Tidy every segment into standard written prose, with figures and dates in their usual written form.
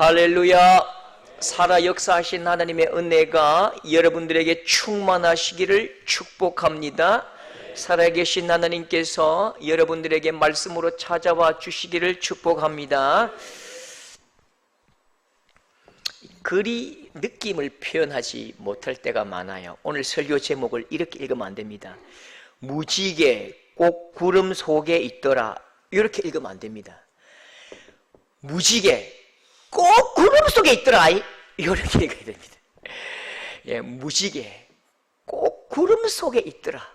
할렐루야. 살아 역사하신 하나님의 은혜가 여러분들에게 충만하시기를 축복합니다. 살아계신 하나님께서 여러분들에게 말씀으로 찾아와 주시기를 축복합니다. 글이 느낌을 표현하지 못할 때가 많아요. 오늘 설교 제목을 이렇게 읽으면 안 됩니다. 무지개 꼭 구름 속에 있더라, 이렇게 읽으면 안 됩니다. 무지개 꼭 구름 속에 있더라, 이렇게 읽어야 됩니다. 예, 무지개 꼭 구름 속에 있더라.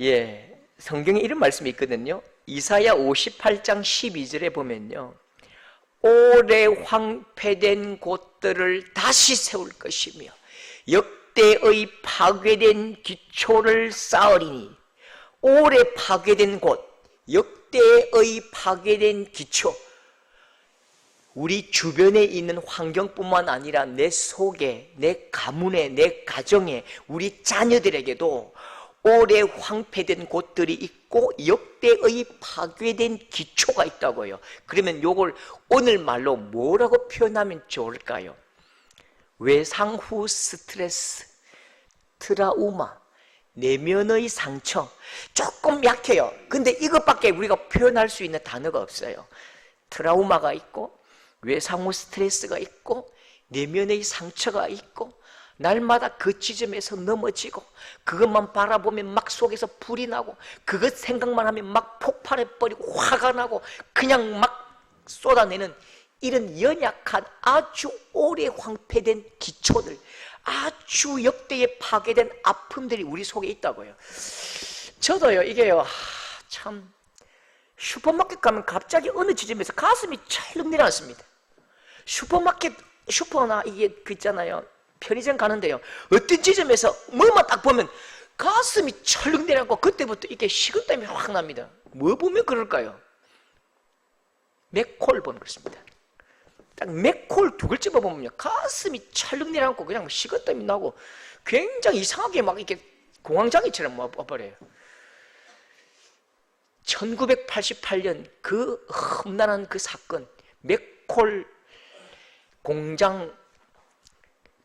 예, 성경에 이런 말씀이 있거든요. 이사야 58장 12절에 보면요, 오래 황폐된 곳들을 다시 세울 것이며 역대의 파괴된 기초를 쌓으리니. 오래 파괴된 곳, 역대의 파괴된 기초, 우리 주변에 있는 환경뿐만 아니라 내 속에, 내 가문에, 내 가정에, 우리 자녀들에게도 오래 황폐된 곳들이 있고 역대의 파괴된 기초가 있다고요. 그러면 이걸 오늘 말로 뭐라고 표현하면 좋을까요? 외상 후 스트레스, 트라우마, 내면의 상처. 조금 약해요. 근데 이것밖에 우리가 표현할 수 있는 단어가 없어요. 트라우마가 있고, 외상 후 스트레스가 있고, 내면의 상처가 있고, 날마다 그 지점에서 넘어지고, 그것만 바라보면 막 속에서 불이 나고, 그것 생각만 하면 막 폭발해버리고 화가 나고 그냥 막 쏟아내는 이런 연약한 아주 오래 황폐된 기초들, 아주 역대에 파괴된 아픔들이 우리 속에 있다고요. 저도요, 이게요, 참 슈퍼마켓 가면 갑자기 어느 지점에서 가슴이 철렁 내려앉습니다. 슈퍼나 이게 그 있잖아요, 편의점 가는데요, 어떤 지점에서 뭐만 딱 보면 가슴이 철렁 내려앉고 그때부터 이게 식은땀이 확 납니다. 뭐 보면 그럴까요? 맥콜 보면 그렇습니다. 딱 맥콜 두 글자 보면요, 가슴이 철렁 내려앉고 그냥 식은땀이 나고 굉장히 이상하게 막 이렇게 공황장애처럼 와버려요. 1988년 그 험난한 그 사건, 맥콜 공장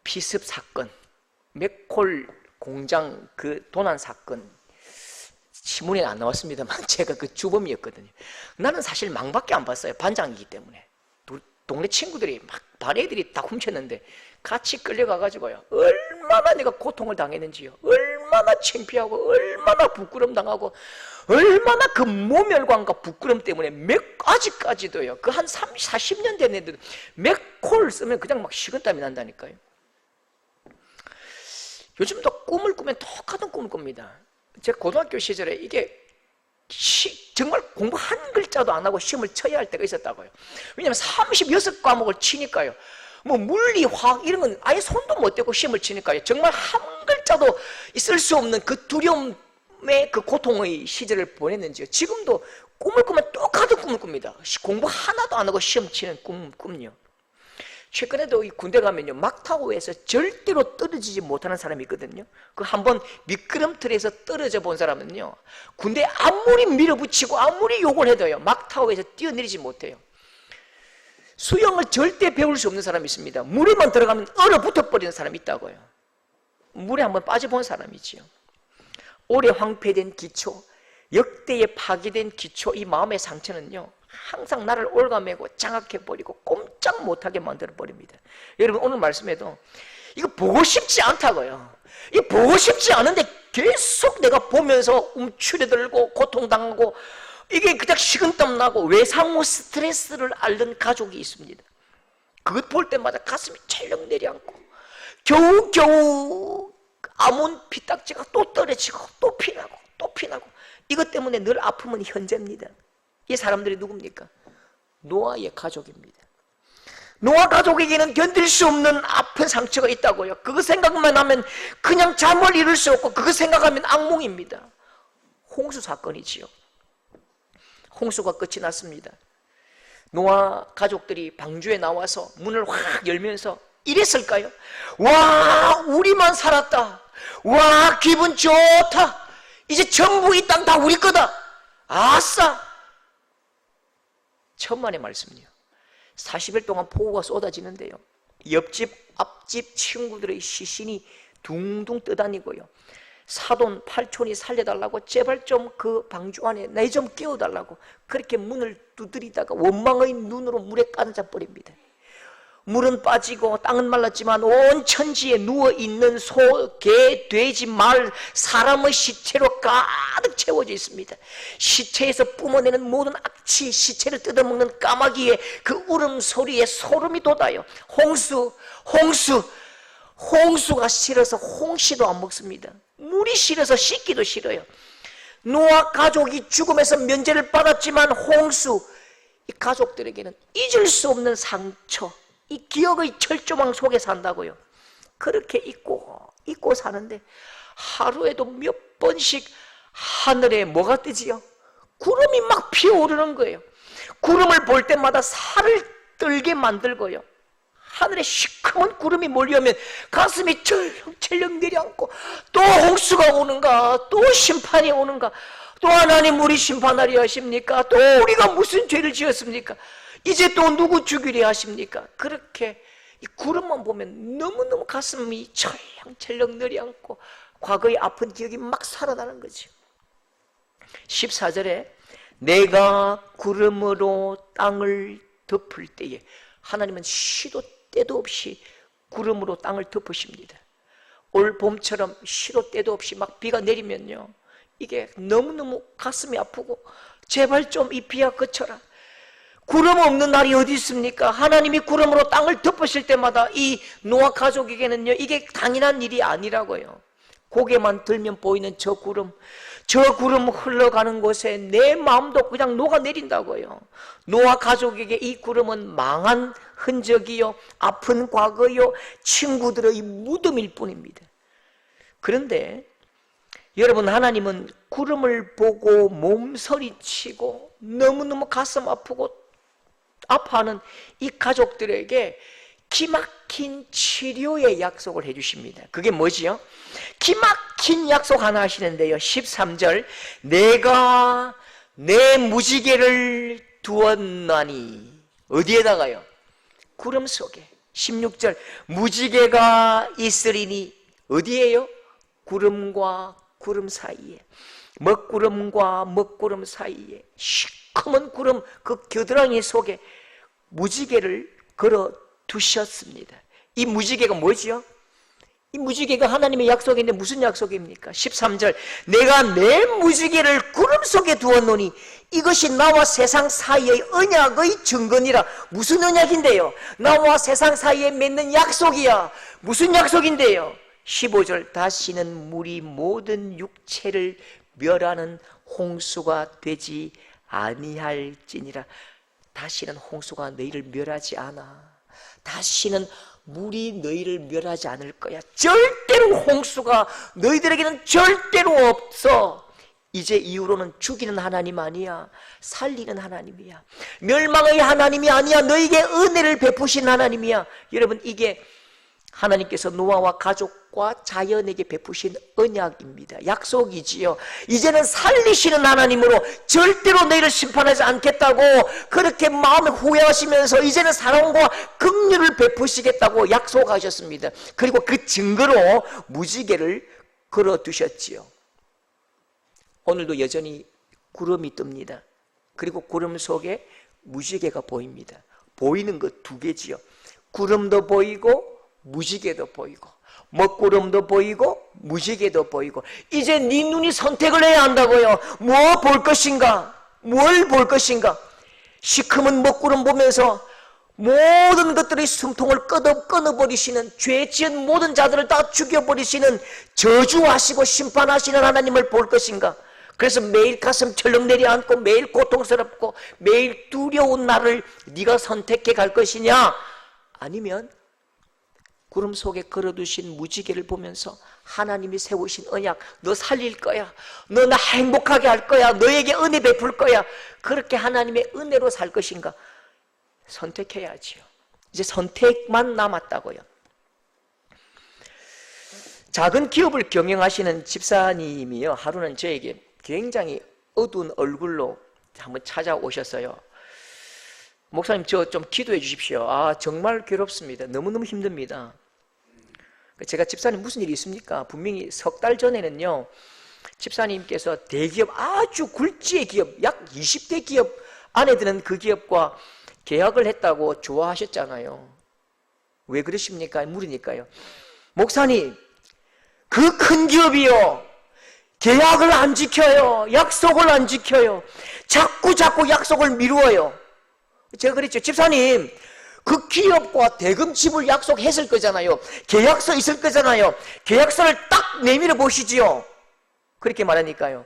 피습 사건, 맥콜 공장 그 도난 사건, 신문에 안 나왔습니다만 제가 그 주범이었거든요. 나는 사실 망밖에 안 봤어요. 반장이기 때문에. 동네 친구들이 막 바래들이 다 훔쳤는데 같이 끌려가가지고요, 얼마나 내가 고통을 당했는지요, 얼마나 창피하고 얼마나 부끄럼 당하고 얼마나 그 모멸감과 부끄럼 때문에 아직까지도요, 그 한 30, 40년 된 애들 맥콜 쓰면 그냥 막 식은땀이 난다니까요. 요즘도 꿈을 꾸면 똑같은 꿈을 꿉니다. 제가 고등학교 시절에 이게 정말 공부 한 글자도 안 하고 시험을 쳐야 할 때가 있었다고요. 왜냐하면 36과목을 치니까요, 뭐 물리, 화학 이런 건 아예 손도 못 대고 시험을 치니까요, 정말 한 글자도 있을 수 없는 그 두려움의 그 고통의 시절을 보냈는지요. 지금도 꿈을 꾸면 똑같은 꿈을 꿉니다. 공부 하나도 안 하고 시험 치는 꿈요. 최근에도 이 군대 가면요, 막타고에서 절대로 떨어지지 못하는 사람이 있거든요. 그 한번 미끄럼틀에서 떨어져 본 사람은요, 군대 아무리 밀어붙이고 아무리 욕을 해도요, 막타고에서 뛰어내리지 못해요. 수영을 절대 배울 수 없는 사람이 있습니다. 물에만 들어가면 얼어붙어 버리는 사람이 있다고요. 물에 한번 빠져본 사람이지요. 오래 황폐된 기초, 역대에 파괴된 기초, 이 마음의 상처는요, 항상 나를 올가매고 장악해버리고 꼼짝 못하게 만들어버립니다. 여러분, 오늘 말씀에도 이거 보고 싶지 않다고요. 이거 보고 싶지 않은데 계속 내가 보면서 움츠려들고 고통당하고 이게 그냥 식은땀 나고 외상 후 스트레스를 앓는 가족이 있습니다. 그것 볼 때마다 가슴이 철렁 내려앉고 겨우겨우 아문 피딱지가 또 떨어지고 또 피나고 또 피나고, 이것 때문에 늘 아픔은 현재입니다. 이 사람들이 누굽니까? 노아의 가족입니다. 노아 가족에게는 견딜 수 없는 아픈 상처가 있다고요. 그거 생각만 하면 그냥 잠을 이룰 수 없고, 그거 생각하면 악몽입니다. 홍수 사건이지요. 홍수가 끝이 났습니다. 노아 가족들이 방주에 나와서 문을 확 열면서 이랬을까요? 와, 우리만 살았다. 와, 기분 좋다. 이제 전부 이 땅 다 우리 거다. 아싸. 천만의 말씀이요. 40일 동안 폭우가 쏟아지는데요, 옆집 앞집 친구들의 시신이 둥둥 떠다니고요, 사돈 팔촌이 살려달라고 제발 좀 그 방주 안에 내 좀 깨워달라고 그렇게 문을 두드리다가 원망의 눈으로 물에 가득 버립니다. 물은 빠지고 땅은 말랐지만 온 천지에 누워있는 소, 개, 돼지, 말, 사람의 시체로 가득 채워져 있습니다. 시체에서 뿜어내는 모든 악취, 시체를 뜯어먹는 까마귀의 그 울음소리에 소름이 돋아요. 홍수가 싫어서 홍시도 안 먹습니다. 물이 싫어서 씻기도 싫어요. 노아 가족이 죽음에서 면제를 받았지만 홍수, 이 가족들에게는 잊을 수 없는 상처, 이 기억의 철조망 속에 산다고요. 그렇게 잊고 사는데 하루에도 몇 번씩 하늘에 뭐가 뜨지요? 구름이 막 피어오르는 거예요. 구름을 볼 때마다 살을 떨게 만들고요, 하늘에 시커먼 구름이 몰려오면 가슴이 철렁철렁 내려앉고, 또 홍수가 오는가, 또 심판이 오는가, 또 하나님 우리 심판하려 하십니까? 또 우리가 무슨 죄를 지었습니까? 이제 또 누구 죽이려 하십니까? 그렇게 이 구름만 보면 너무너무 가슴이 철렁철렁 내려앉고 과거의 아픈 기억이 막 살아나는 거죠. 14절에 내가 구름으로 땅을 덮을 때에, 하나님은 시도 때도 없이 구름으로 땅을 덮으십니다. 올 봄처럼 시도 때도 없이 막 비가 내리면요, 이게 너무너무 가슴이 아프고 제발 좀 이 비야 그쳐라. 구름 없는 날이 어디 있습니까? 하나님이 구름으로 땅을 덮으실 때마다 이 노아 가족에게는요, 이게 당연한 일이 아니라고요. 고개만 들면 보이는 저 구름 흘러가는 곳에 내 마음도 그냥 녹아내린다고요. 노아 가족에게 이 구름은 망한 흔적이요, 아픈 과거요, 친구들의 무덤일 뿐입니다. 그런데 여러분, 하나님은 구름을 보고 몸서리치고 너무너무 가슴 아프고 아파하는 이 가족들에게 기막힌 치료의 약속을 해주십니다. 그게 뭐지요? 기막힌 약속 하나 하시는데요, 13절 내가 내 무지개를 두었나니, 어디에다가요? 구름 속에. 16절 무지개가 있으리니, 어디에요? 구름과 구름 사이에, 먹구름과 먹구름 사이에 시커먼 구름 그 겨드랑이 속에 무지개를 걸어 두셨습니다. 이 무지개가 뭐지요? 이 무지개가 하나님의 약속인데 무슨 약속입니까? 13절 내가 내 무지개를 구름 속에 두었노니 이것이 나와 세상 사이의 언약의 증거니라. 무슨 언약인데요? 나와 세상 사이에 맺는 약속이야. 무슨 약속인데요? 15절 다시는 물이 모든 육체를 멸하는 홍수가 되지 아니할지니라. 다시는 홍수가 너희를 멸하지 않아. 다시는 물이 너희를 멸하지 않을 거야. 절대로 홍수가 너희들에게는 절대로 없어. 이제 이후로는 죽이는 하나님 아니야, 살리는 하나님이야. 멸망의 하나님이 아니야, 너희에게 은혜를 베푸신 하나님이야. 여러분, 이게 하나님께서 노아와 가족과 자연에게 베푸신 언약입니다. 약속이지요. 이제는 살리시는 하나님으로 절대로 너희를 심판하지 않겠다고 그렇게 마음에 후회하시면서 이제는 사랑과 긍휼을 베푸시겠다고 약속하셨습니다. 그리고 그 증거로 무지개를 걸어두셨지요. 오늘도 여전히 구름이 뜹니다. 그리고 구름 속에 무지개가 보입니다. 보이는 것 두 개지요. 구름도 보이고 무지개도 보이고, 먹구름도 보이고 무지개도 보이고. 이제 네 눈이 선택을 해야 한다고요. 뭐 볼 것인가? 뭘 볼 것인가? 시커먼 먹구름 보면서 모든 것들의 숨통을 끊어버리시는, 죄 지은 모든 자들을 다 죽여버리시는, 저주하시고 심판하시는 하나님을 볼 것인가? 그래서 매일 가슴 철렁 내려앉고 매일 고통스럽고 매일 두려운 나를 네가 선택해 갈 것이냐? 아니면 구름 속에 걸어두신 무지개를 보면서 하나님이 세우신 언약, 너 살릴 거야, 너 나 행복하게 할 거야, 너에게 은혜 베풀 거야, 그렇게 하나님의 은혜로 살 것인가? 선택해야지요. 이제 선택만 남았다고요. 작은 기업을 경영하시는 집사님이요, 하루는 저에게 굉장히 어두운 얼굴로 한번 찾아오셨어요. 목사님 저 좀 기도해 주십시오. 정말 괴롭습니다. 너무너무 힘듭니다. 제가 집사님 무슨 일이 있습니까? 분명히 석 달 전에는요, 집사님께서 대기업, 아주 굴지의 기업, 약 20대 기업 안에 드는 그 기업과 계약을 했다고 좋아하셨잖아요. 왜 그러십니까? 물으니까요, 목사님, 그 큰 기업이요, 계약을 안 지켜요. 약속을 안 지켜요. 자꾸 약속을 미루어요. 제가 그랬죠. 집사님, 그 기업과 대금 지불 약속했을 거잖아요. 계약서 있을 거잖아요. 계약서를 딱 내밀어 보시지요. 그렇게 말하니까요,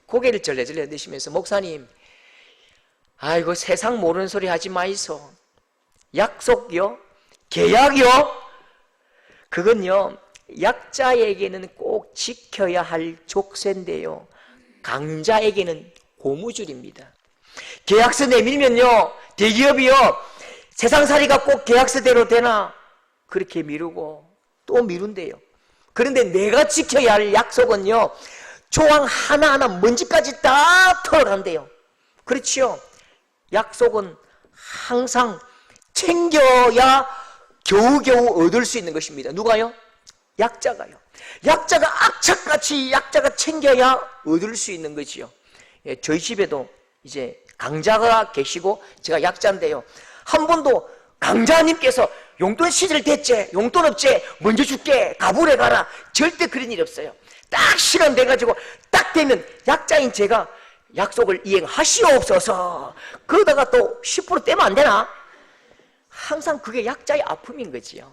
고개를 절레절레 흔드시면서, 목사님, 아이고 세상 모르는 소리 하지 마이소. 약속이요? 계약이요? 그건요, 약자에게는 꼭 지켜야 할 족쇄인데요, 강자에게는 고무줄입니다. 계약서 내밀면요, 대기업이요, 세상살이가 꼭 계약서대로 되나? 그렇게 미루고 또 미룬대요. 그런데 내가 지켜야 할 약속은요, 조항 하나하나 먼지까지 다 털어간대요. 그렇지요? 약속은 항상 챙겨야 겨우겨우 얻을 수 있는 것입니다. 누가요? 약자가요. 약자가 악착같이 약자가 챙겨야 얻을 수 있는 거지요. 예, 저희 집에도 이제 강자가 계시고 제가 약자인데요, 한 번도 강자님께서 용돈 시절 됐지, 용돈 없지, 먼저 줄게, 가불에 가라, 절대 그런 일 없어요. 딱 시간 돼가지고 딱 되면 약자인 제가 약속을 이행하시옵소서, 그러다가 또 10% 떼면 안 되나? 항상 그게 약자의 아픔인 거지요.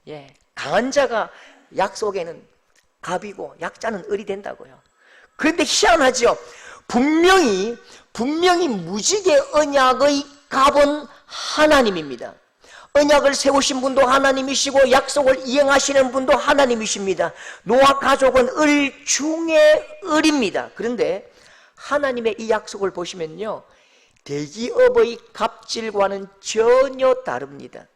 예, 강한 자가 약속에는 갑이고 약자는 을이 된다고요. 그런데 희한하죠. 분명히 무지개 언약의 갑은 하나님입니다. 언약을 세우신 분도 하나님이시고 약속을 이행하시는 분도 하나님이십니다. 노아 가족은 을 중에 을입니다. 그런데 하나님의 이 약속을 보시면요, 대기업의 갑질과는 전혀 다릅니다.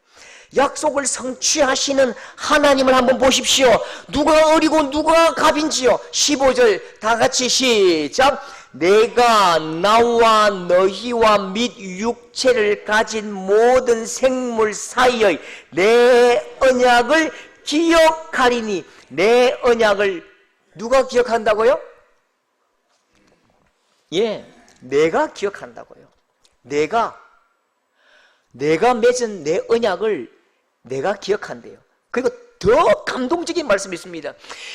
약속을 성취하시는 하나님을 한번 보십시오. 누가 을이고 누가 갑인지요. 15절 다 같이 시작. 내가 나와 너희와 및 육체를 가진 모든 생물 사이의 내 언약을 기억하리니. 내 언약을 누가 기억한다고요? 예, 내가 기억한다고요. 내가 맺은 내 언약을 내가 기억한대요. 그리고 더 감동적인 말씀이 있습니다.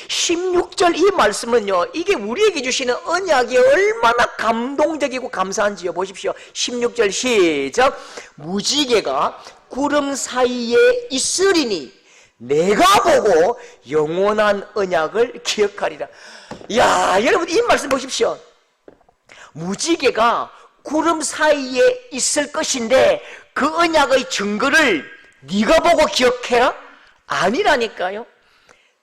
16절 이 말씀은요, 이게 우리에게 주시는 언약이 얼마나 감동적이고 감사한지요. 보십시오. 16절 시작. 무지개가 구름 사이에 있으리니 내가 보고 영원한 언약을 기억하리라. 야, 여러분 이 말씀 보십시오. 무지개가 구름 사이에 있을 것인데 그 언약의 증거를 네가 보고 기억해라? 아니라니까요.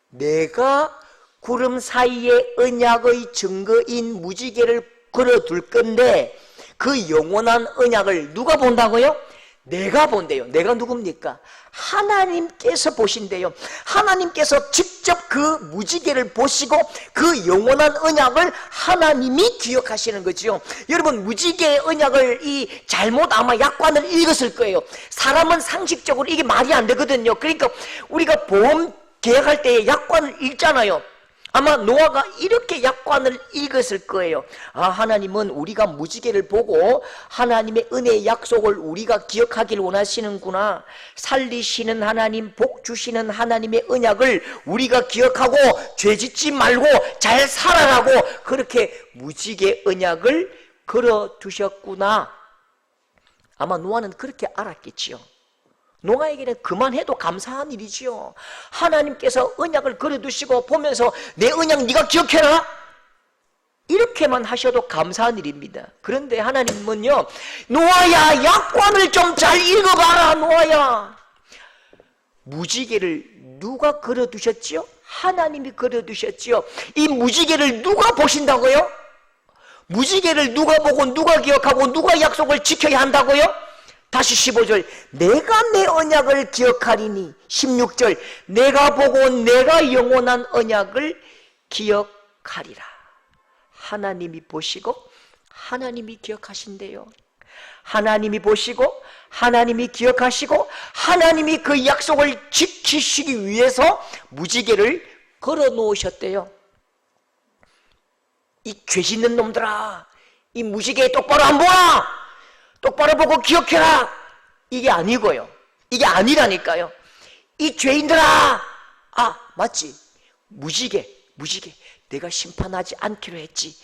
내가 구름 사이에 언약의 증거인 무지개를 걸어둘 건데 그 영원한 언약을 누가 본다고요? 내가 본대요. 내가 누굽니까? 하나님께서 보신대요. 하나님께서 직접 그 무지개를 보시고 그 영원한 언약을 하나님이 기억하시는 거죠. 여러분, 무지개의 언약을 잘못 아마 약관을 읽었을 거예요. 사람은 상식적으로 이게 말이 안 되거든요. 그러니까 우리가 보험 계약할 때 약관을 읽잖아요. 아마 노아가 이렇게 약관을 읽었을 거예요. 하나님은 우리가 무지개를 보고 하나님의 은혜의 약속을 우리가 기억하길 원하시는구나. 살리시는 하나님, 복 주시는 하나님의 언약을 우리가 기억하고 죄짓지 말고 잘 살아라고 그렇게 무지개 언약을 걸어두셨구나. 아마 노아는 그렇게 알았겠지요. 노아에게는 그만해도 감사한 일이지요. 하나님께서 언약을 걸어두시고 보면서 내 언약 네가 기억해라, 이렇게만 하셔도 감사한 일입니다. 그런데 하나님은요, 노아야, 약관을 좀 잘 읽어봐라. 노아야, 무지개를 누가 걸어두셨지요? 하나님이 걸어두셨지요. 이 무지개를 누가 보신다고요? 무지개를 누가 보고 누가 기억하고 누가 약속을 지켜야 한다고요? 다시 15절 내가 내 언약을 기억하리니. 16절 내가 보고 내가 영원한 언약을 기억하리라. 하나님이 보시고 하나님이 기억하신대요. 하나님이 보시고 하나님이 기억하시고 하나님이 그 약속을 지키시기 위해서 무지개를 걸어 놓으셨대요. 이 죄 짓는 놈들아, 이 무지개 똑바로 안 보아! 똑바로 보고 기억해라! 이게 아니고요. 이게 아니라니까요. 이 죄인들아! 아, 맞지? 무지개. 내가 심판하지 않기로 했지.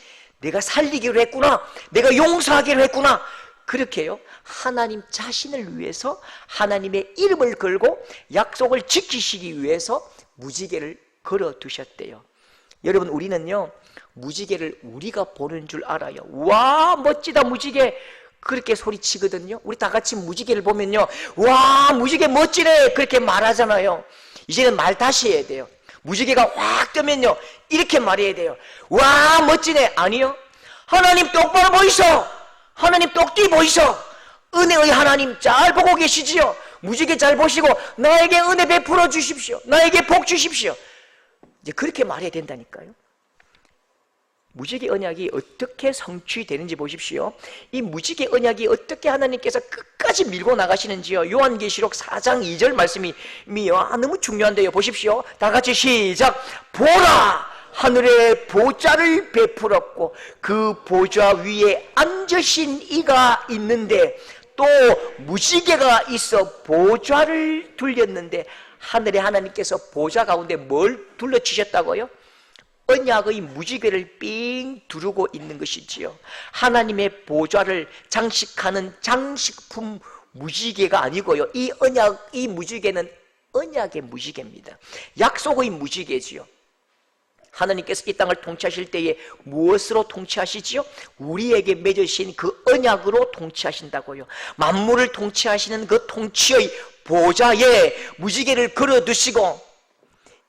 내가 살리기로 했구나. 내가 용서하기로 했구나. 그렇게요. 하나님 자신을 위해서 하나님의 이름을 걸고 약속을 지키시기 위해서 무지개를 걸어 두셨대요. 여러분, 우리는요, 무지개를 우리가 보는 줄 알아요. 와, 멋지다 무지개, 그렇게 소리치거든요. 우리 다 같이 무지개를 보면요, 와, 무지개 멋지네, 그렇게 말하잖아요. 이제는 말 다시 해야 돼요. 무지개가 확 뜨면요, 이렇게 말해야 돼요. 와, 멋지네. 아니요, 하나님 똑바로 보이소. 하나님 똑띠 보이소. 은혜의 하나님 잘 보고 계시지요. 무지개 잘 보시고 나에게 은혜 베풀어 주십시오. 나에게 복 주십시오. 이제 그렇게 말해야 된다니까요. 무지개 언약이 어떻게 성취되는지 보십시오. 이 무지개 언약이 어떻게 하나님께서 끝까지 밀고 나가시는지요. 요한계시록 4장 2절 말씀이 너무 중요한데요. 보십시오. 다 같이 시작. 보라, 하늘에 보좌를 베풀었고 그 보좌 위에 앉으신 이가 있는데 또 무지개가 있어 보좌를 둘렸는데, 하늘에 하나님께서 보좌 가운데 뭘 둘러치셨다고요? 언약의 무지개를 삥 두르고 있는 것이지요. 하나님의 보좌를 장식하는 장식품 무지개가 아니고요, 이 언약, 이 무지개는 언약의 무지개입니다. 약속의 무지개지요. 하나님께서 이 땅을 통치하실 때에 무엇으로 통치하시지요? 우리에게 맺으신 그 언약으로 통치하신다고요. 만물을 통치하시는 그 통치의 보좌에 무지개를 걸어두시고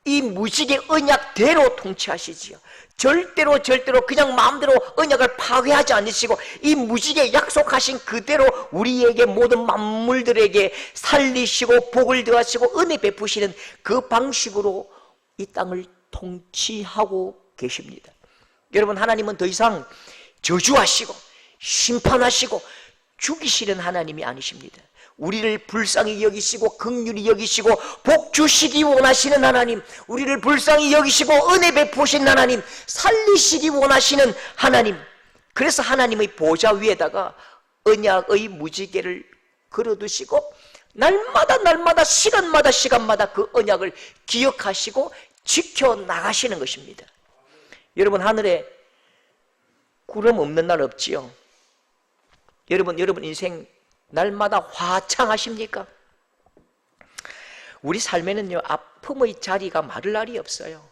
이 무지개 언약대로 통치하시지요. 절대로 그냥 마음대로 언약을 파괴하지 않으시고 이 무지개 약속하신 그대로 우리에게 모든 만물들에게 살리시고 복을 더하시고 은혜 베푸시는 그 방식으로 이 땅을 통치하고 계십니다. 여러분, 하나님은 더 이상 저주하시고 심판하시고 죽이시는 하나님이 아니십니다. 우리를 불쌍히 여기시고 긍휼히 여기시고 복 주시기 원하시는 하나님, 우리를 불쌍히 여기시고 은혜 베푸신 하나님, 살리시기 원하시는 하나님. 그래서 하나님의 보좌 위에다가 언약의 무지개를 걸어두시고 날마다 시간마다 그 언약을 기억하시고 지켜나가시는 것입니다. 여러분, 하늘에 구름 없는 날 없지요. 여러분 인생 날마다 화창하십니까? 우리 삶에는요, 아픔의 자리가 마를 날이 없어요.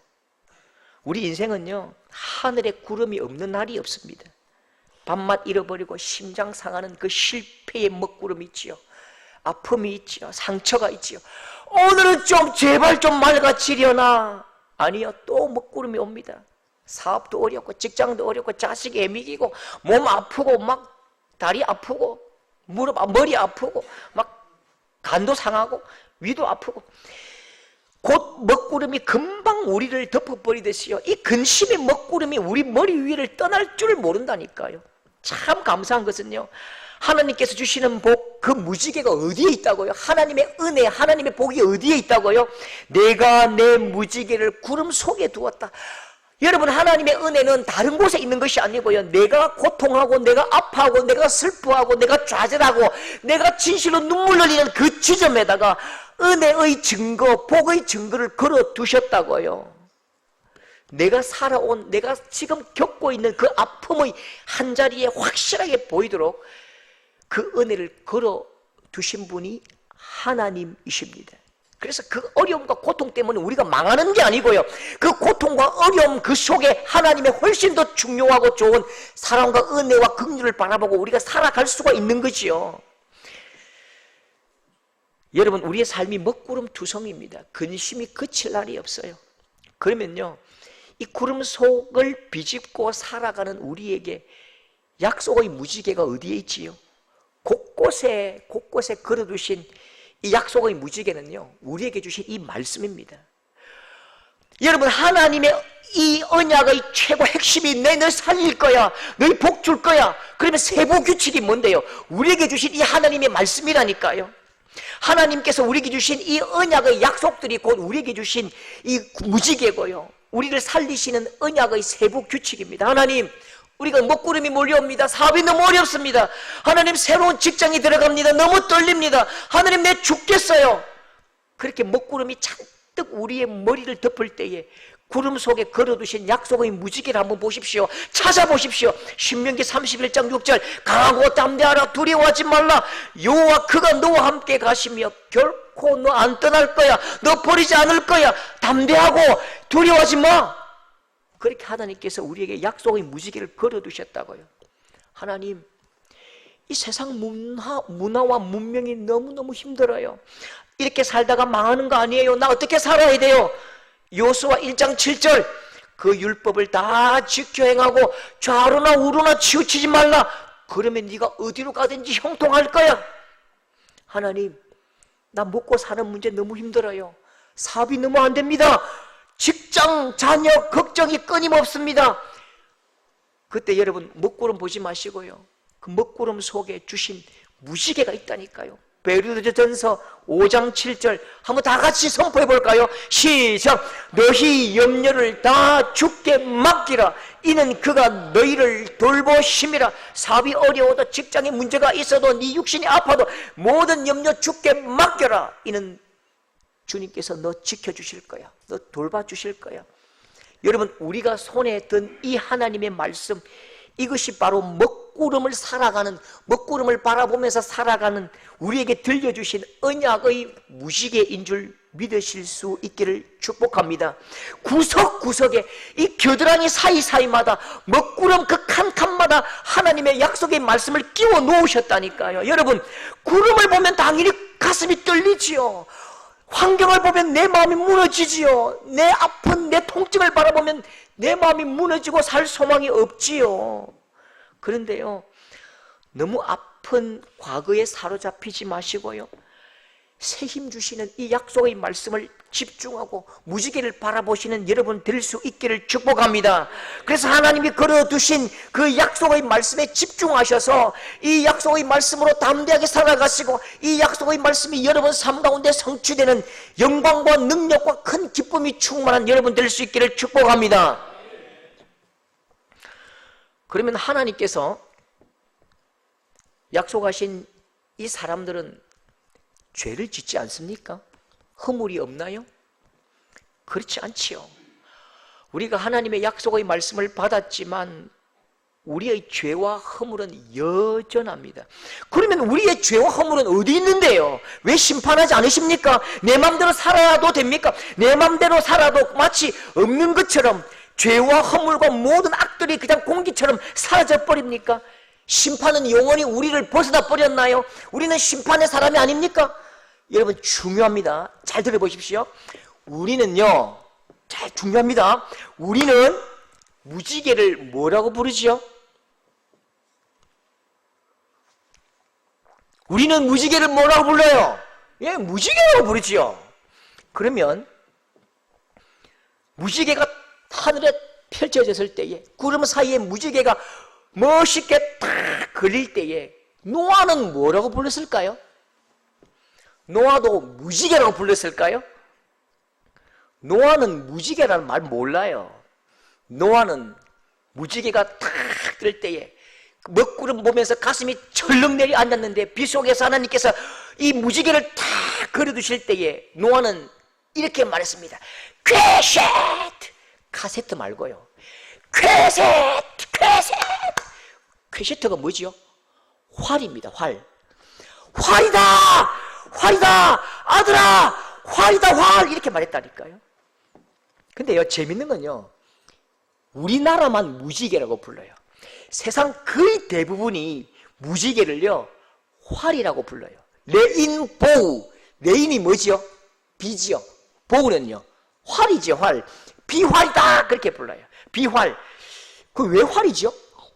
우리 인생은요, 하늘에 구름이 없는 날이 없습니다. 밥맛 잃어버리고 심장 상하는 그 실패의 먹구름이 있지요. 아픔이 있지요. 상처가 있지요. 오늘은 좀 제발 좀 맑아지려나. 아니요, 또 먹구름이 옵니다. 사업도 어렵고 직장도 어렵고 자식이 애미기고 몸 아프고 막 다리 아프고 무릎, 머리 아프고 막 간도 상하고 위도 아프고 곧 먹구름이 금방 우리를 덮어버리듯이요, 이 근심의 먹구름이 우리 머리 위를 떠날 줄 모른다니까요. 참 감사한 것은요, 하나님께서 주시는 복, 그 무지개가 어디에 있다고요? 하나님의 은혜, 하나님의 복이 어디에 있다고요? 내가 내 무지개를 구름 속에 두었다. 여러분, 하나님의 은혜는 다른 곳에 있는 것이 아니고요, 내가 고통하고 내가 아파하고 내가 슬퍼하고 내가 좌절하고 내가 진실로 눈물 흘리는 그 지점에다가 은혜의 증거, 복의 증거를 걸어 두셨다고요. 내가 살아온, 내가 지금 겪고 있는 그 아픔의 한자리에 확실하게 보이도록 그 은혜를 걸어 두신 분이 하나님이십니다. 그래서 그 어려움과 고통 때문에 우리가 망하는 게 아니고요, 그 고통과 어려움 그 속에 하나님의 훨씬 더 중요하고 좋은 사랑과 은혜와 긍휼을 바라보고 우리가 살아갈 수가 있는 거지요. 여러분, 우리의 삶이 먹구름 투성입니다. 근심이 그칠 날이 없어요. 그러면요, 이 구름 속을 비집고 살아가는 우리에게 약속의 무지개가 어디에 있지요? 곳곳에 걸어두신 이 약속의 무지개는요, 우리에게 주신 이 말씀입니다. 여러분, 하나님의 이 언약의 최고 핵심이 너희를 살릴 거야, 너희 복 줄 거야. 그러면 세부 규칙이 뭔데요? 우리에게 주신 이 하나님의 말씀이라니까요. 하나님께서 우리에게 주신 이 언약의 약속들이 곧 우리에게 주신 이 무지개고요, 우리를 살리시는 언약의 세부 규칙입니다. 하나님, 우리가 먹구름이 몰려옵니다. 사업이 너무 어렵습니다. 하나님, 새로운 직장이 들어갑니다. 너무 떨립니다. 하나님, 내 죽겠어요. 그렇게 먹구름이 잔뜩 우리의 머리를 덮을 때에 구름 속에 걸어두신 약속의 무지개를 한번 보십시오. 찾아보십시오. 신명기 31장 6절, 강하고 담대하라, 두려워하지 말라. 여호와 그가 너와 함께 가시며 결코 너 안 떠날 거야, 너 버리지 않을 거야. 담대하고 두려워하지 마. 그렇게 하나님께서 우리에게 약속의 무지개를 걸어두셨다고요. 하나님, 이 세상 문화와 문명이 너무너무 힘들어요. 이렇게 살다가 망하는 거 아니에요. 나 어떻게 살아야 돼요? 여호수아 1장 7절, 그 율법을 다 지켜 행하고 좌로나 우로나 치우치지 말라. 그러면 네가 어디로 가든지 형통할 거야. 하나님, 나 먹고 사는 문제 너무 힘들어요. 사업이 너무 안 됩니다. 직장, 자녀, 걱정이 끊임없습니다. 그때 여러분, 먹구름 보지 마시고요, 그 먹구름 속에 주신 무지개가 있다니까요. 베드로전서 5장 7절 한번 다 같이 선포해 볼까요? 시작. 너희 염려를 다 주께 맡기라. 이는 그가 너희를 돌보심이라. 사업이 어려워도 직장에 문제가 있어도 네 육신이 아파도 모든 염려 주께 맡겨라. 이는 주님께서 너 지켜주실 거야. 너 돌봐주실 거야. 여러분, 우리가 손에 든 이 하나님의 말씀, 이것이 바로 먹구름을 살아가는, 먹구름을 바라보면서 살아가는 우리에게 들려주신 언약의 무지개인 줄 믿으실 수 있기를 축복합니다. 구석구석에 이 겨드랑이 사이사이마다 먹구름 그 칸칸마다 하나님의 약속의 말씀을 끼워 놓으셨다니까요. 여러분, 구름을 보면 당연히 가슴이 떨리지요. 환경을 보면 내 마음이 무너지지요. 내 아픈 내 통증을 바라보면 내 마음이 무너지고 살 소망이 없지요. 그런데요, 너무 아픈 과거에 사로잡히지 마시고요, 새 힘 주시는 이 약속의 말씀을 집중하고 무지개를 바라보시는 여러분 될 수 있기를 축복합니다. 그래서 하나님이 걸어두신 그 약속의 말씀에 집중하셔서 이 약속의 말씀으로 담대하게 살아가시고 이 약속의 말씀이 여러분 삶 가운데 성취되는 영광과 능력과 큰 기쁨이 충만한 여러분 될 수 있기를 축복합니다. 그러면 하나님께서 약속하신 이 사람들은 죄를 짓지 않습니까? 허물이 없나요? 그렇지 않지요. 우리가 하나님의 약속의 말씀을 받았지만 우리의 죄와 허물은 여전합니다. 그러면 우리의 죄와 허물은 어디 있는데요? 왜 심판하지 않으십니까? 내 맘대로 살아도 됩니까? 내 맘대로 살아도 마치 없는 것처럼 죄와 허물과 모든 악들이 그냥 공기처럼 사라져 버립니까? 심판은 영원히 우리를 벗어나 버렸나요? 우리는 심판의 사람이 아닙니까? 여러분, 중요합니다. 잘 들어보십시오. 우리는요, 잘 중요합니다. 우리는 무지개를 뭐라고 부르지요? 우리는 무지개를 뭐라고 불러요? 예, 무지개라고 부르지요. 그러면 무지개가 하늘에 펼쳐졌을 때에, 구름 사이에 무지개가 멋있게 딱 걸릴 때에 노아는 뭐라고 불렀을까요? 노아도 무지개라고 불렀을까요? 노아는 무지개라는 말 몰라요. 노아는 무지개가 탁 뜰 때에 먹구름 보면서 가슴이 철렁 내려앉았는데 빗속에서 하나님께서 이 무지개를 탁 걸어두실 때에 노아는 이렇게 말했습니다. 쾌셋! 카세트 말고요. 쾌셋! 쾌셋! 쾌세트가 뭐지요? 활입니다. 활. 활이다! 활이다! 아들아! 활이다! 활! 이렇게 말했다니까요. 근데요, 재밌는 건요, 우리나라만 무지개라고 불러요. 세상 거의 대부분이 무지개를요, 활이라고 불러요. 레인보우. 레인이 뭐지요? 비지요. 보우는요, 활이죠, 활. 비활이다! 그렇게 불러요. 비활. 그 왜 활이죠?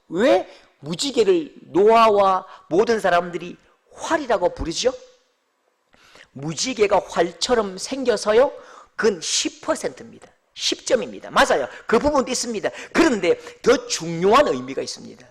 왜 무지개를 노아와 모든 사람들이 활이라고 부르죠? 무지개가 활처럼 생겨서요, 그건 10%입니다. 10점입니다. 맞아요. 그 부분도 있습니다. 그런데 더 중요한 의미가 있습니다.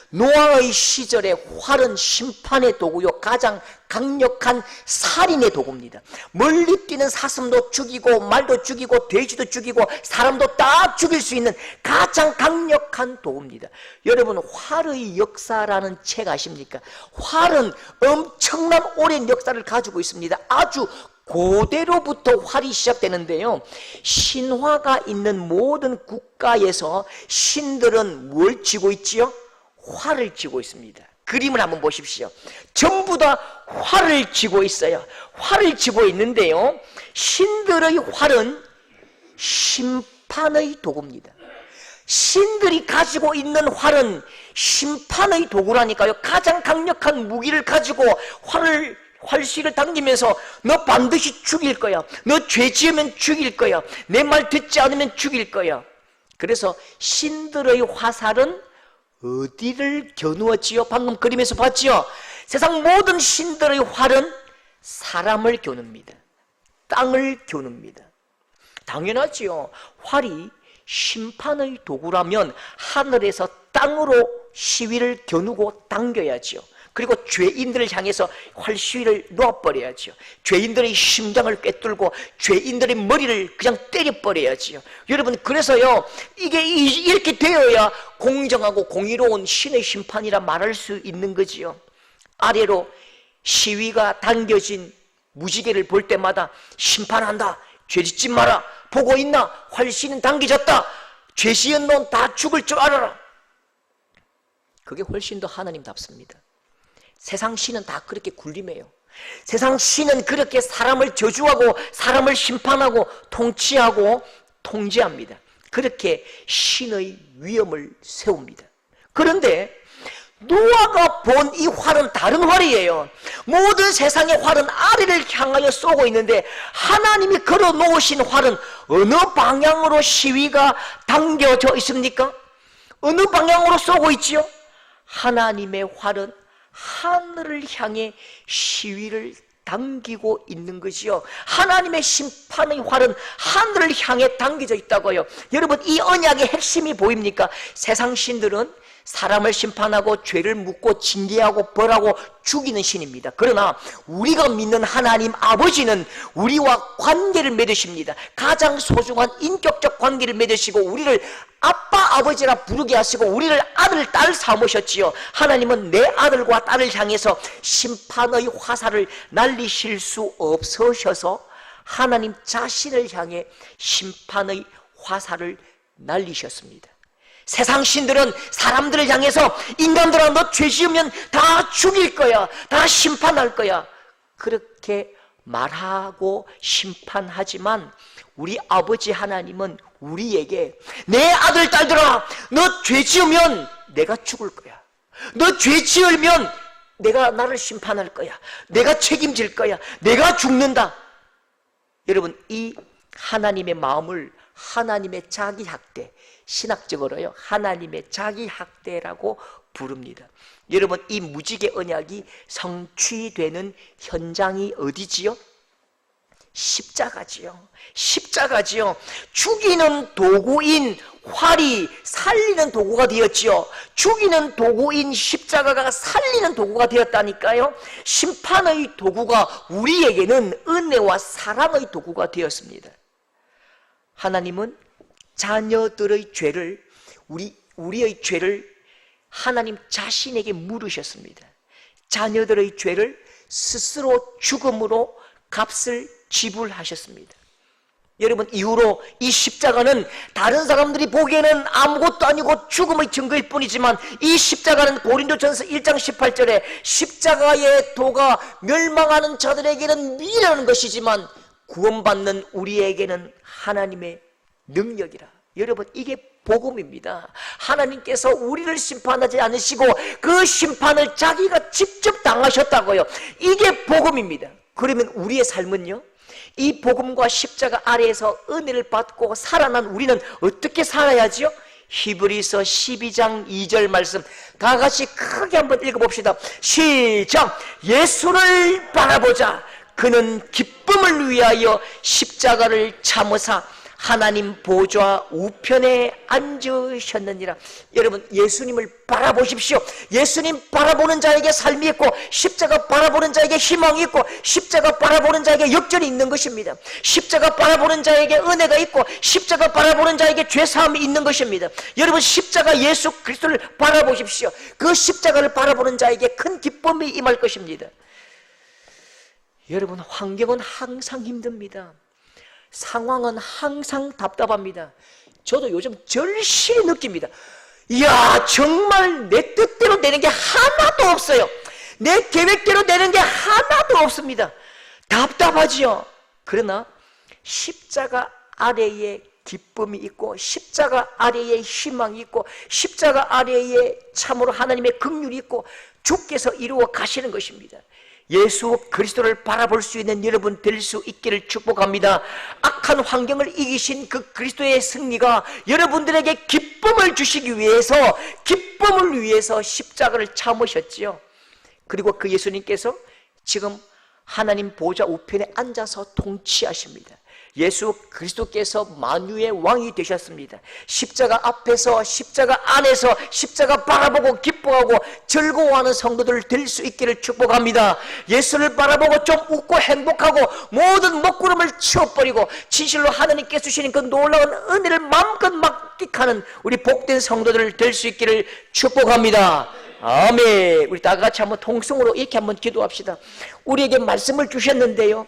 노아의 시절에 활은 심판의 도구요, 가장 강력한 살인의 도구입니다. 멀리 뛰는 사슴도 죽이고 말도 죽이고 돼지도 죽이고 사람도 다 죽일 수 있는 가장 강력한 도구입니다. 여러분, 활의 역사라는 책 아십니까? 활은 엄청난 오랜 역사를 가지고 있습니다. 아주 고대로부터 활이 시작되는데요, 신화가 있는 모든 국가에서 신들은 뭘 쥐고 있지요? 활을 쥐고 있습니다. 그림을 한번 보십시오. 전부 다 활을 쥐고 있어요. 활을 쥐고 있는데요, 신들의 활은 심판의 도구입니다. 신들이 가지고 있는 활은 심판의 도구라니까요. 가장 강력한 무기를 가지고 활씨를 당기면서 너 반드시 죽일 거야, 너 죄 지으면 죽일 거야, 내 말 듣지 않으면 죽일 거야. 그래서 신들의 화살은 어디를 겨누었지요? 방금 그림에서 봤지요? 세상 모든 신들의 활은 사람을 겨눕니다. 땅을 겨눕니다. 당연하지요. 활이 심판의 도구라면 하늘에서 땅으로 시위를 겨누고 당겨야지요. 그리고 죄인들을 향해서 활시위를 놓아버려야죠. 죄인들의 심장을 꿰뚫고 죄인들의 머리를 그냥 때려버려야지요. 여러분, 그래서요, 이게 이렇게 되어야 공정하고 공의로운 신의 심판이라 말할 수 있는 거지요. 아래로 시위가 당겨진 무지개를 볼 때마다 심판한다, 죄짓지 마라, 보고 있나, 활시는 당겨졌다, 죄 지은 놈 다 죽을 줄 알아라. 그게 훨씬 더 하나님답습니다. 세상 신은 다 그렇게 군림해요. 세상 신은 그렇게 사람을 저주하고 사람을 심판하고 통치하고 통제합니다. 그렇게 신의 위엄을 세웁니다. 그런데 노아가 본 이 활은 다른 활이에요. 모든 세상의 활은 아래를 향하여 쏘고 있는데 하나님이 걸어 놓으신 활은 어느 방향으로 시위가 당겨져 있습니까? 어느 방향으로 쏘고 있지요? 하나님의 활은 하늘을 향해 시위를 당기고 있는 것이요, 하나님의 심판의 활은 하늘을 향해 당겨져 있다고요. 여러분, 이 언약의 핵심이 보입니까? 세상 신들은 사람을 심판하고 죄를 묻고 징계하고 벌하고 죽이는 신입니다. 그러나 우리가 믿는 하나님 아버지는 우리와 관계를 맺으십니다. 가장 소중한 인격적 관계를 맺으시고 우리를 아빠 아버지라 부르게 하시고 우리를 아들 딸 삼으셨지요. 하나님은 내 아들과 딸을 향해서 심판의 화살을 날리실 수 없으셔서 하나님 자신을 향해 심판의 화살을 날리셨습니다. 세상 신들은 사람들을 향해서 인간들아, 너 죄 지으면 다 죽일 거야, 다 심판할 거야, 그렇게 말하고 심판하지만 우리 아버지 하나님은 우리에게 내 아들 딸들아, 너 죄 지으면 내가 죽을 거야, 너 죄 지으면 내가 나를 심판할 거야, 내가 책임질 거야, 내가 죽는다. 여러분, 이 하나님의 마음을 하나님의 자기학대, 신학적으로요, 하나님의 자기학대라고 부릅니다. 여러분, 이 무지개 언약이 성취되는 현장이 어디지요? 십자가지요. 십자가지요. 죽이는 도구인 활이 살리는 도구가 되었지요. 죽이는 도구인 십자가가 살리는 도구가 되었다니까요. 심판의 도구가 우리에게는 은혜와 사랑의 도구가 되었습니다. 하나님은 자녀들의 죄를, 우리의 죄를 하나님 자신에게 물으셨습니다. 자녀들의 죄를 스스로 죽음으로 값을 지불하셨습니다. 여러분, 이후로 이 십자가는 다른 사람들이 보기에는 아무것도 아니고 죽음의 증거일 뿐이지만 이 십자가는 고린도전서 1장 18절에 십자가의 도가 멸망하는 자들에게는 미련한 것이지만 구원받는 우리에게는 하나님의 능력이라. 여러분, 이게 복음입니다. 하나님께서 우리를 심판하지 않으시고 그 심판을 자기가 직접 당하셨다고요. 이게 복음입니다. 그러면 우리의 삶은요, 이 복음과 십자가 아래에서 은혜를 받고 살아난 우리는 어떻게 살아야지요? 히브리서 12장 2절 말씀 다 같이 크게 한번 읽어봅시다. 시작! 예수를 바라보자. 그는 기쁨을 위하여 십자가를 참으사 하나님 보좌 우편에 앉으셨느니라. 여러분, 예수님을 바라보십시오. 예수님 바라보는 자에게 삶이 있고, 십자가 바라보는 자에게 희망이 있고, 십자가 바라보는 자에게 역전이 있는 것입니다. 십자가 바라보는 자에게 은혜가 있고, 십자가 바라보는 자에게 죄사함이 있는 것입니다. 여러분, 십자가 예수 그리스도를 바라보십시오. 그 십자가를 바라보는 자에게 큰 기쁨이 임할 것입니다. 여러분, 환경은 항상 힘듭니다. 상황은 항상 답답합니다. 저도 요즘 절실히 느낍니다. 이야, 정말 내 뜻대로 되는 게 하나도 없어요. 내 계획대로 되는 게 하나도 없습니다. 답답하지요. 그러나 십자가 아래에 기쁨이 있고, 십자가 아래에 희망이 있고, 십자가 아래에 참으로 하나님의 긍휼이 있고, 주께서 이루어 가시는 것입니다. 예수 그리스도를 바라볼 수 있는 여러분 될 수 있기를 축복합니다. 악한 환경을 이기신 그 그리스도의 승리가 여러분들에게 기쁨을 주시기 위해서, 기쁨을 위해서 십자가를 참으셨지요. 그리고 그 예수님께서 지금 하나님 보좌 우편에 앉아서 통치하십니다. 예수 그리스도께서 만유의 왕이 되셨습니다. 십자가 앞에서, 십자가 안에서, 십자가 바라보고 기뻐하고 즐거워하는 성도들 될 수 있기를 축복합니다. 예수를 바라보고 좀 웃고 행복하고 모든 먹구름을 치워버리고 진실로 하나님께서 주시는 그 놀라운 은혜를 마음껏 만끽하는 우리 복된 성도들 될 수 있기를 축복합니다. 아멘. 우리 다 같이 한번 통성으로 이렇게 한번 기도합시다. 우리에게 말씀을 주셨는데요,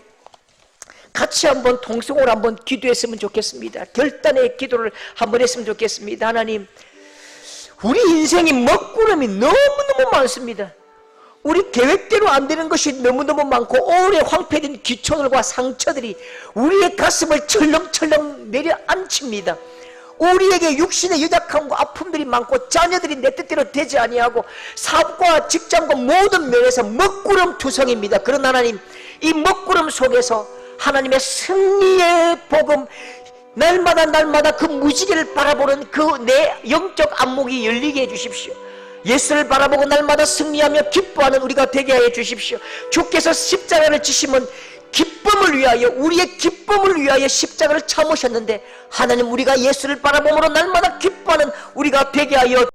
같이 한번 통성으로 한번 기도했으면 좋겠습니다. 결단의 기도를 한번 했으면 좋겠습니다. 하나님, 우리 인생이 먹구름이 너무너무 많습니다. 우리 계획대로 안 되는 것이 너무너무 많고, 오래 황폐된 기초들과 상처들이 우리의 가슴을 철렁철렁 내려앉힙니다. 우리에게 육신의 유약함과 아픔들이 많고, 자녀들이 내 뜻대로 되지 아니하고, 사업과 직장과 모든 면에서 먹구름 투성입니다. 그런 하나님, 이 먹구름 속에서 하나님의 승리의 복음, 날마다 그 무지개를 바라보는 그 내 영적 안목이 열리게 해주십시오. 예수를 바라보고 날마다 승리하며 기뻐하는 우리가 되게 하여 주십시오. 주께서 십자가를 지시면 기쁨을 위하여, 우리의 기쁨을 위하여 십자가를 참으셨는데, 하나님, 우리가 예수를 바라보므로 날마다 기뻐하는 우리가 되게 하여